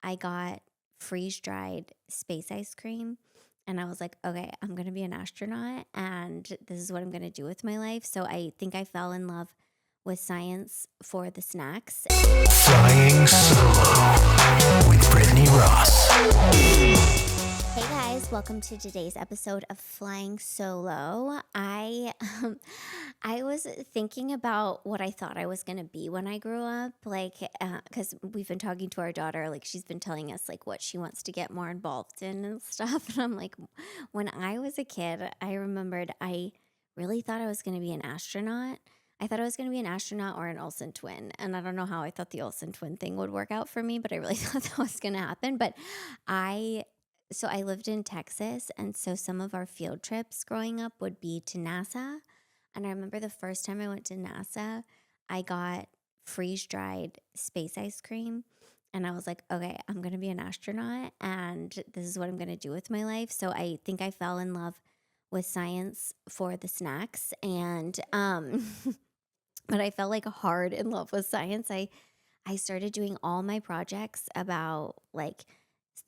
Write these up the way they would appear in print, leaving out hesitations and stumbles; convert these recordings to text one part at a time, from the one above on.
I got freeze-dried space ice cream, and I was like, "Okay, I'm gonna be an astronaut, and this is what I'm gonna do with my life." So I think I fell in love with science for the snacks. Flying Solo with Brittany Ross. Hey guys, welcome to today's episode of Flying Solo. I was thinking about what I thought I was going to be when I grew up, because we've been talking to our daughter, like she's been telling us like what she wants to get more involved in and stuff. And I'm like, when I was a kid, I remembered I really thought I was going to be an astronaut. I thought I was going to be an astronaut or an Olsen twin. And I don't know how I thought the Olsen twin thing would work out for me, but I really thought that was going to happen. But I lived in Texas, and so some of our field trips growing up would be to NASA. And I remember the first time I went to NASA, I got freeze-dried space ice cream. And I was like, okay, I'm going to be an astronaut, and this is what I'm going to do with my life. So I think I fell in love with science for the snacks. And, but I felt like hard in love with science. I started doing all my projects about like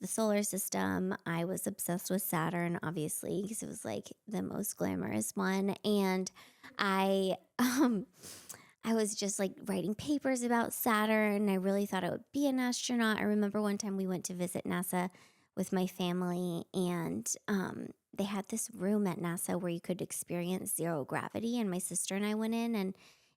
the solar system. I was obsessed with Saturn, obviously, because it was like the most glamorous one. And I I was just like writing papers about Saturn. I really thought I would be an astronaut. I remember one time we went to visit NASA with my family, and they had this room at NASA where you could experience zero gravity. And my sister and I went in, and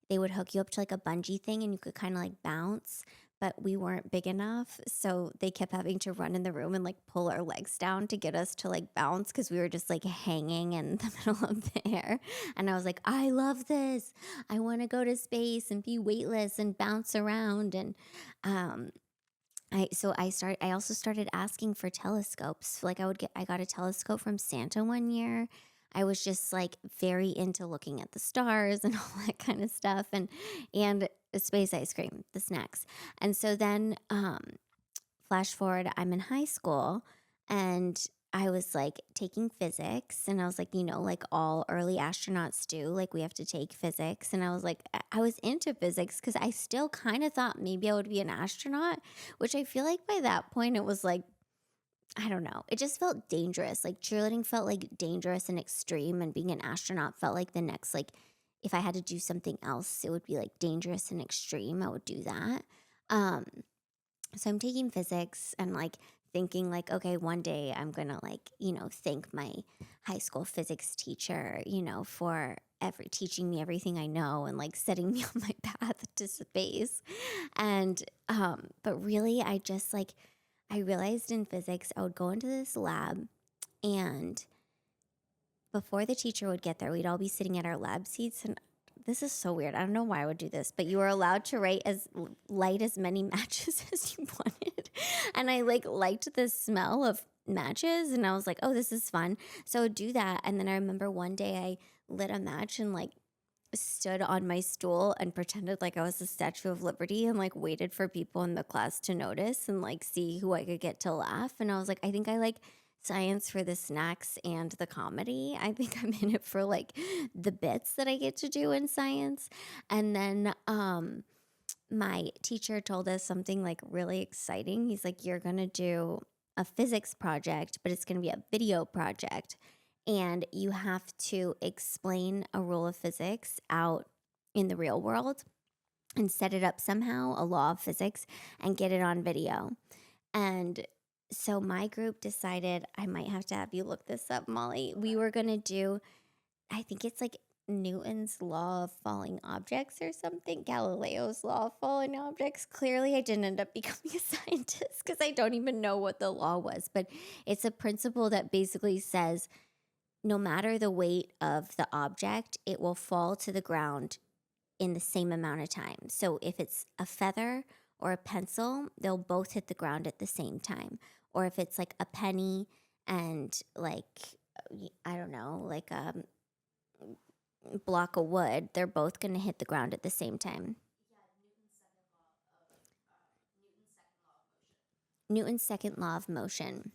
they would hook you up to like a bungee thing, and you could kind of like bounce, but we weren't big enough. So they kept having to run in the room and like pull our legs down to get us to like bounce because we were just like hanging in the middle of the air. And I was like, I love this. I want to go to space and be weightless and bounce around. And I also started asking for telescopes. Like I got a telescope from Santa one year. I was just like very into looking at the stars and all that kind of stuff, and space ice cream, the snacks. And so then flash forward, I'm in high school, and I was like taking physics, and I was like, like all early astronauts do, like we have to take physics. And I was like, I was into physics because I still kind of thought maybe I would be an astronaut, which I feel like by that point it was like, I don't know. It just felt dangerous. Like cheerleading felt like dangerous and extreme, and being an astronaut felt like the next, like if I had to do something else, it would be like dangerous and extreme. I would do that. Um, so I'm taking physics and like thinking like, okay, one day I'm gonna like, thank my high school physics teacher, for teaching me everything I know and like setting me on my path to space. And but really I realized in physics I would go into this lab, and before the teacher would get there, we'd all be sitting at our lab seats. And this is so weird. I don't know why I would do this, but you were allowed to light as many matches as you wanted. And I liked the smell of matches, and I was like, oh, this is fun. So I would do that. And then I remember one day I lit a match and like stood on my stool and pretended like I was the Statue of Liberty, and like waited for people in the class to notice and like see who I could get to laugh. And I was like, I think I like science for the snacks and the comedy. I think I'm in it for like the bits that I get to do in science. And then my teacher told us something like really exciting. He's like, you're going to do a physics project, but it's going to be a video project. And you have to explain a rule of physics out in the real world and set it up somehow, a law of physics, and get it on video. And so my group decided, I might have to have you look this up, Molly. We were going to do, I think it's like Newton's law of falling objects or something, Galileo's law of falling objects. Clearly, I didn't end up becoming a scientist because I don't even know what the law was. But it's a principle that basically says, no matter the weight of the object, it will fall to the ground in the same amount of time. So if it's a feather or a pencil, they'll both hit the ground at the same time. Or if it's like a penny and like, I don't know, like a block of wood, they're both going to hit the ground at the same time. Newton's second law of motion.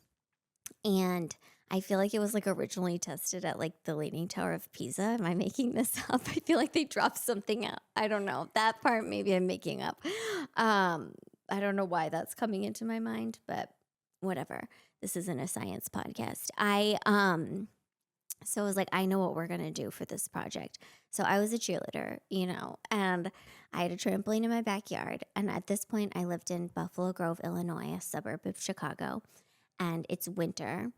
And I feel like it was like originally tested at like the Leaning Tower of Pisa. Am I making this up? I feel like they dropped something out. I don't know. That part maybe I'm making up. I don't know why that's coming into my mind, but whatever. This isn't a science podcast. So I was like, I know what we're going to do for this project. So I was a cheerleader, and I had a trampoline in my backyard. And at this point, I lived in Buffalo Grove, Illinois, a suburb of Chicago, and it's winter.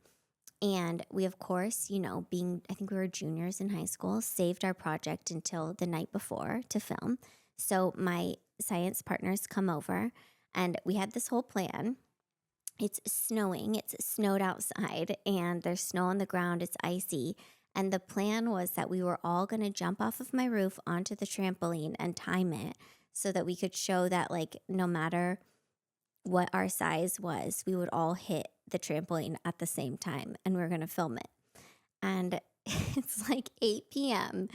And we, of course, I think we were juniors in high school, saved our project until the night before to film. So my science partners come over, and we had this whole plan. It's snowing. It's snowed outside, and there's snow on the ground. It's icy. And the plan was that we were all going to jump off of my roof onto the trampoline and time it so that we could show that, like, no matter what our size was, we would all hit the trampoline at the same time, and we are going to film it. And it's like 8 p.m.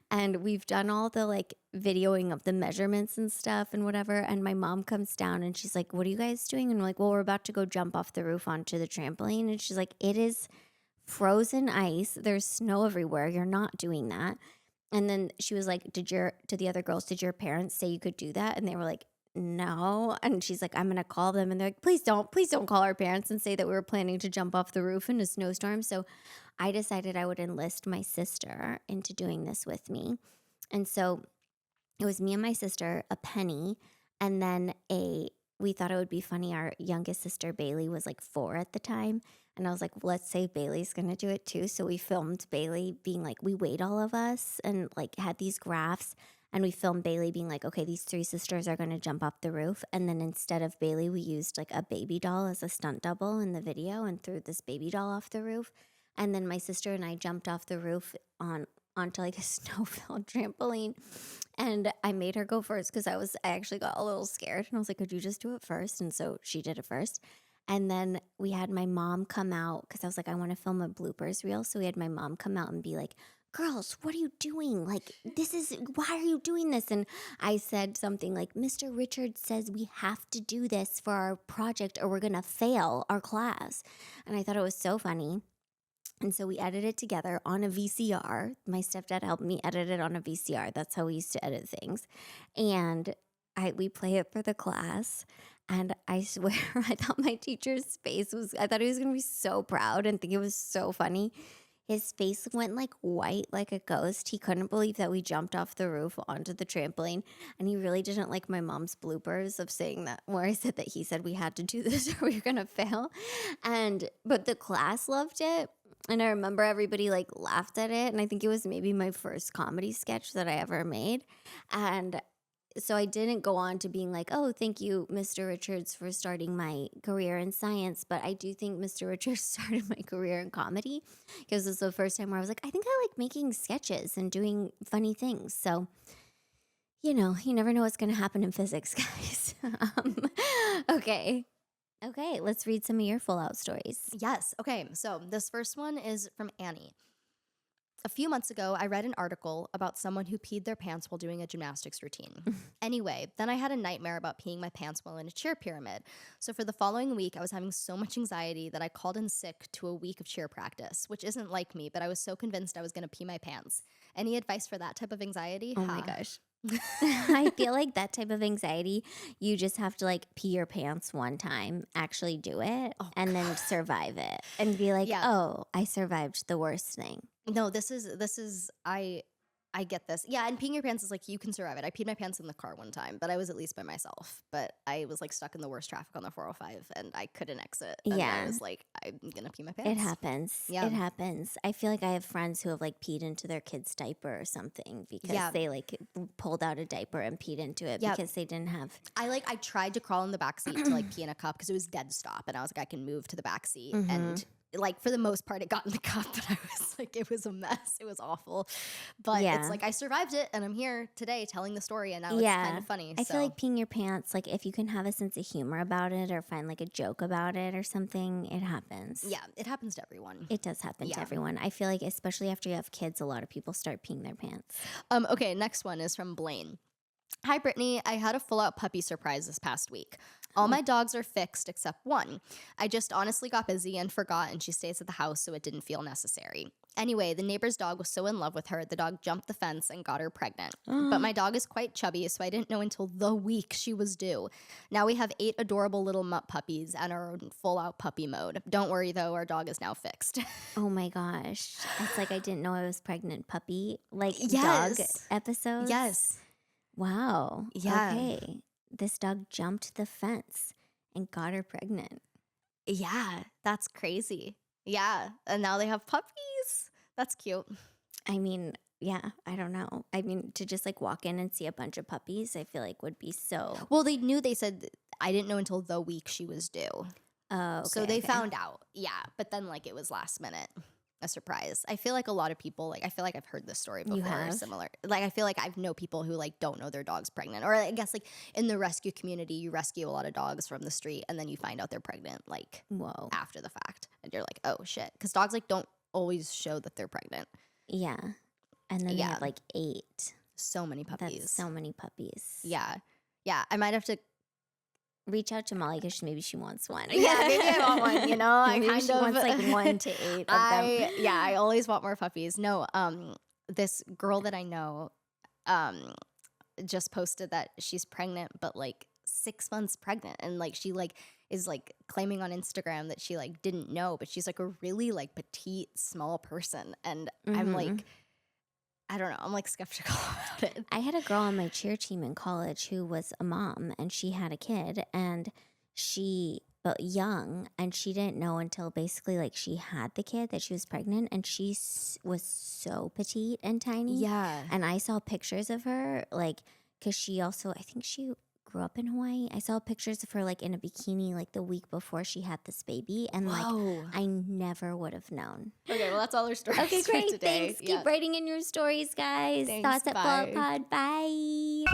and we've done all the like videoing of the measurements and stuff and whatever. And my mom comes down and she's like, "What are you guys doing?" And we're like, "Well, we're about to go jump off the roof onto the trampoline." And she's like, "It is frozen ice. There's snow everywhere. You're not doing that." And then she was like, to the other girls, "Did your parents say you could do that?" And they were like, "No." And she's like, "I'm going to call them." And they're like, please don't call our parents and say that we were planning to jump off the roof in a snowstorm. So I decided I would enlist my sister into doing this with me. And so it was me and my sister, a penny, and then we thought it would be funny. Our youngest sister, Bailey, was like 4 at the time. And I was like, let's say Bailey's going to do it too. So we filmed Bailey being like, we weighed all of us and like had these graphs. And we filmed Bailey being like, okay, these 3 sisters are going to jump off the roof. And then instead of Bailey, we used like a baby doll as a stunt double in the video and threw this baby doll off the roof. And then my sister and I jumped off the roof onto like a snow-filled trampoline. And I made her go first because I actually got a little scared. And I was like, could you just do it first? And so she did it first. And then we had my mom come out because I was like, I want to film a bloopers reel. So we had my mom come out and be like, "Girls, what are you doing? Like, why are you doing this?" And I said something like, "Mr. Richards says we have to do this for our project or we're going to fail our class." And I thought it was so funny. And so we edited it together on a VCR. My stepdad helped me edit it on a VCR. That's how we used to edit things. And we play it for the class. And I swear, I thought my teacher's face I thought he was going to be so proud and think it was so funny. His face went like white, like a ghost. He couldn't believe that we jumped off the roof onto the trampoline. And he really didn't like my mom's bloopers of saying that, where I said that he said we had to do this or we were going to fail. But the class loved it. And I remember everybody like laughed at it. And I think it was maybe my first comedy sketch that I ever made. And so I didn't go on to being like, "Oh, thank you, Mr. Richards, for starting my career in science." But I do think Mr. Richards started my career in comedy because it's the first time where I was like, I think I like making sketches and doing funny things. So, you never know what's going to happen in physics, guys. Okay. Okay, let's read some of your full out stories. Yes. Okay. So this first one is from Annie. A few months ago, I read an article about someone who peed their pants while doing a gymnastics routine. Anyway, then I had a nightmare about peeing my pants while in a cheer pyramid. So for the following week, I was having so much anxiety that I called in sick to a week of cheer practice, which isn't like me, but I was so convinced I was going to pee my pants. Any advice for that type of anxiety? Oh my gosh. I feel like that type of anxiety, you just have to like pee your pants one time, actually do it, and then survive it and be like, oh, I survived the worst thing. No, this is I get this. Yeah, and peeing your pants is like, you can survive it. I peed my pants in the car one time, but I was at least by myself. But I was like stuck in the worst traffic on the 405 and I couldn't exit. And I was like, I'm going to pee my pants. It happens. Yeah. It happens. I feel like I have friends who have like peed into their kid's diaper or something because they like pulled out a diaper and peed into it because they didn't have. I tried to crawl in the backseat to like pee in a cup because it was dead stop. And I was like, I can move to the backseat. And like for the most part it got in the cup, but I was like, it was a mess. It was awful. But it's like I survived it and I'm here today telling the story and now it's kind of funny. I feel like peeing your pants, like if you can have a sense of humor about it or find like a joke about it or something, it happens. Yeah, it happens to everyone. It does happen to everyone. I feel like especially after you have kids, a lot of people start peeing their pants. Okay, next one is from Blaine. Hi, Brittany. I had a full-out puppy surprise this past week. All my dogs are fixed except one. I just honestly got busy and forgot, and she stays at the house, so it didn't feel necessary. Anyway, the neighbor's dog was so in love with her, the dog jumped the fence and got her pregnant. But my dog is quite chubby, so I didn't know until the week she was due. Now we have 8 adorable little mutt puppies and are in full-out puppy mode. Don't worry, though, our dog is now fixed. Oh my gosh. It's like I didn't know I was pregnant puppy. Like dog Yes. episodes. Yes. Wow. Yeah. Okay. This dog jumped the fence and got her pregnant. Yeah, that's crazy. Yeah, and now they have puppies. That's cute. I mean, yeah, I don't know. I mean, to just like walk in and see a bunch of puppies, I feel like would be so. Well, they said, I didn't know until the week she was due. Oh, okay, So they okay. found out. Yeah, but then like it was last minute. A surprise. I feel like a lot of people, like I feel like I've heard this story before. You have? Similar. Like I feel like I know people who like don't know their dog's pregnant. Or I guess like in the rescue community, you rescue a lot of dogs from the street and then you find out they're pregnant like Whoa. after the fact. And you're like, oh shit. Because dogs like don't always show that they're pregnant. Yeah. And then they Yeah. have like 8. So many puppies. That's so many puppies. Yeah. Yeah. I might have to Reach out to Molly because maybe she wants one. yeah, maybe I want one, you know? I Maybe kind she of wants like 1 to 8 of them. I always want more puppies. No, this girl that I know just posted that she's pregnant, but like 6 months pregnant, and like she like is like claiming on Instagram that she like didn't know, but she's like a really like petite, small person, and I'm Mhm. like, I don't know, I'm like skeptical about it. I had a girl on my cheer team in college who was a mom and she had a kid and but young, and she didn't know until basically like she had the kid that she was pregnant, and she was so petite and tiny. Yeah, And I saw pictures of her like, because she also, I think she grew up in Hawaii. I saw pictures of her like in a bikini like the week before she had this baby, and like whoa. I never would have known. Okay, well that's all our stories. Okay, for great. today. Thanks. Yeah. Keep writing in your stories, guys. Thanks, Thoughts at bye. Fall Pod. Bye.